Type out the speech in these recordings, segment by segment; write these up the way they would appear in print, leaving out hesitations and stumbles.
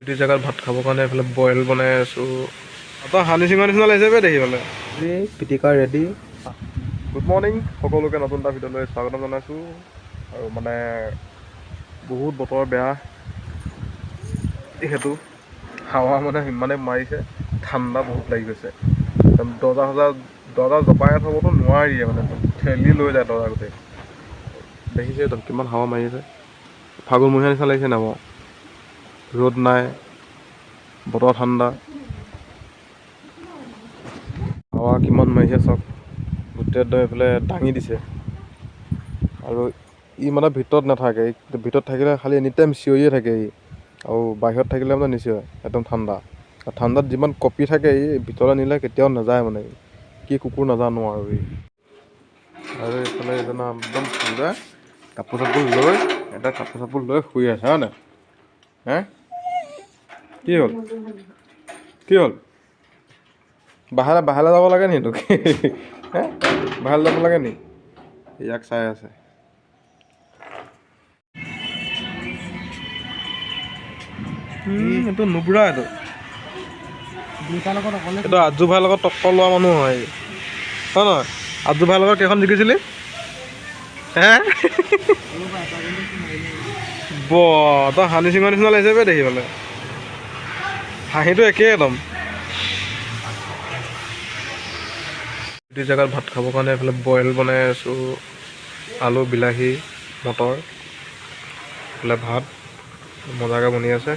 দুটি জেগাত ভাত খাবৰ কাৰণে এইফালে বইল বনাই আছোঁ। তই হানি চিঙৰ নিচিনা লাগিছে বে দেখিবলৈ। পিটিকা ৰেডি। গুড মৰ্ণিং সকলোকে নতুন এটা ভিডিঅ'লৈ স্বাগতম জনাইছোঁ। আৰু মানে বহুত বতৰ বেয়া যিহেতু হাৱা মানে সিমানে মাৰিছে, ঠাণ্ডা বহুত লাগি গৈছে। দৰ্জা জপাই থ'বতো নোৱাৰিয়ে মানে ঠেলি লৈ যায় দৰ্জা গোটেই। দেখিছে একদম কিমান হাৱা মাৰি আছে, ফাগুনমহীয়া নিচিনা লাগিছে নাই বাৰু। ৰ'দ নাই, বতৰ ঠাণ্ডা, হাৱা কিমান মাৰিছে চাওক, গোটেই এইফালে দাঙি দিছে। আৰু ই মানে ভিতৰত নাথাকে, ভিতৰত থাকিলে খালি এনি টাইম চিঞৰিয়ে থাকে ই, আৰু বাহিৰত থাকিলে মানে নিচিঞৰে, একদম ঠাণ্ডা। আৰু ঠাণ্ডাত যিমান কঁপি থাকে ই ভিতৰত নিলে কেতিয়াও নাযায় মানে, কি কুকুৰ নাজানো আৰু ই। আৰু এইফালে এজনা একদম পুৰা কাপোৰ চাপোৰ লৈ শুই আছে হয় নাই? হে কি হ'ল বাহিৰলৈ যাব লাগে নি তোক? হে বাহিৰলৈ যাব লাগে নি? ইয়াক চাই আছে। এইটো নুবুঢ়া, এইটো আজু ভাইৰ লগত টক্কৰ লোৱা মানুহ হয় নহয়? আজু ভাইৰ লগত কেইখন জিকিছিলি? হে তই হানি চিঙৰ নিচিনা লাগিছে বে দেখিবলৈ। হাঁহিটো একেই একদম। দুটি জেগাত ভাত খাবৰ কাৰণে এইফালে বইল বনাই আছোঁ, আলু বিলাহী মটৰ, এইফালে ভাত মজাকৈ বনি আছে।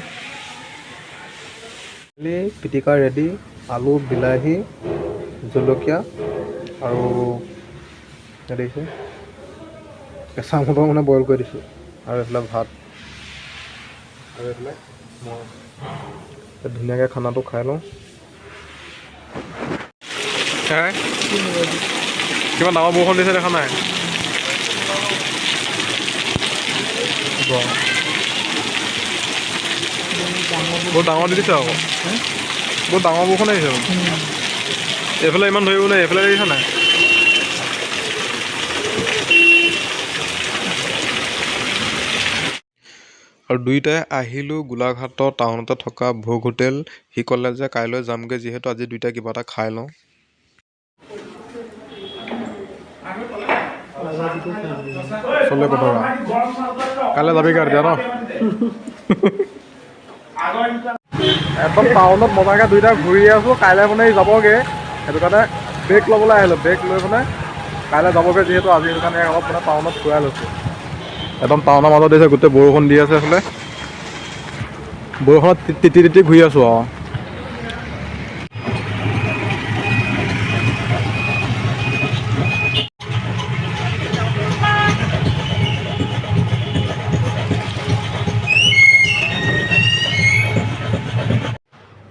পিটিকা ৰেডি, আলু বিলাহী জলকীয়া আৰু দেখিছে কেঁচা মটৰ মানে বইল কৰি দিছোঁ, আৰু এইফালে ভাত, আৰু এইফালে মই ধুনীয়াকৈ খানাটো খাই লওঁ। কিমান ডাঙৰ বৰষুণ দিছে দেখা নাই? বহুত ডাঙৰ দি দিছে আকৌ, বহুত ডাঙৰ বৰষুণ আহিছে। এইফালে ইমান ধৰিব নাই, এইফালে দেখিছা নাই? আৰু দুয়োটাই আহিলোঁ গোলাঘাটৰ টাউনতে থকা ভোগ হোটেল। সি ক'লে যে কাইলৈ যামগৈ, যিহেতু আজি দুয়োটাই কিবা এটা খাই লওঁ। চলে বতৰা কাইলৈ যাবিগৈ তেতিয়া ন? একদম টাউনত মজাকৈ দুয়োটাই ঘূৰি আছোঁ। কাইলৈ মানে যাবগৈ, সেইটো কাৰণে ব্ৰেক ল'বলৈ আহিলোঁ। ব্ৰেক লৈ মানে কাইলৈ যাবগৈ যিহেতু, আজি সেইটো কাৰণে অলপ মানে টাউনত ফুৰাই লৈছোঁ। একদম টাউনৰ মাজত দিছে, গোটেই বৰষুণ দি আছে এইফালে, বৰষুণত তিতি ঘূৰি আছোঁ আৰু।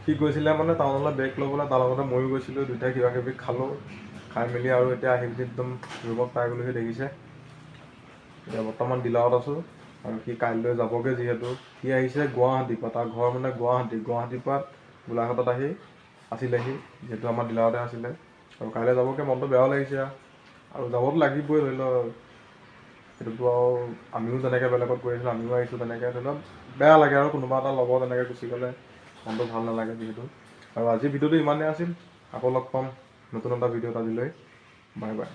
সি গৈছিলে মানে টাউনলৈ ব্ৰেক ল'বলৈ, তাৰ লগতে ময়ো গৈছিলোঁ। দুয়োটাই কিবা কিবি খালোঁ, খাই মেলি আৰু এতিয়া আহি পিনি একদম ৰুমত পাই গ'লোহি। দেখিছে এতিয়া বৰ্তমান ডিলাৰত আছোঁ, আৰু সি কাইলৈ যাবগৈ যিহেতু। সি আহিছে গুৱাহাটীৰ পৰা, তাৰ ঘৰ মানে গুৱাহাটীৰ পৰা গোলাঘাটত আহি আছিলেহি, যিহেতু আমাৰ ডিলাৰতে আছিলে। আৰু কাইলৈ যাবগৈ, মনটো বেয়াও লাগিছে আৰু যাবতো লাগিবই ধৰি লওক। সেইটোতো আৰু আমিও যেনেকৈ বেলেগত গৈ আছিলোঁ, আমিও আহিছোঁ তেনেকৈ ধৰি লওক বেয়া লাগে আৰু কোনোবা এটা লগৰ তেনেকৈ গুচি গ'লে মনটো ভাল নালাগে যিহেতু। আৰু আজিৰ ভিডিঅ'টো ইমানেই আছিল, আকৌ লগ পাম নতুন এটা ভিডিঅ'ত আজিলৈ। Bye bye.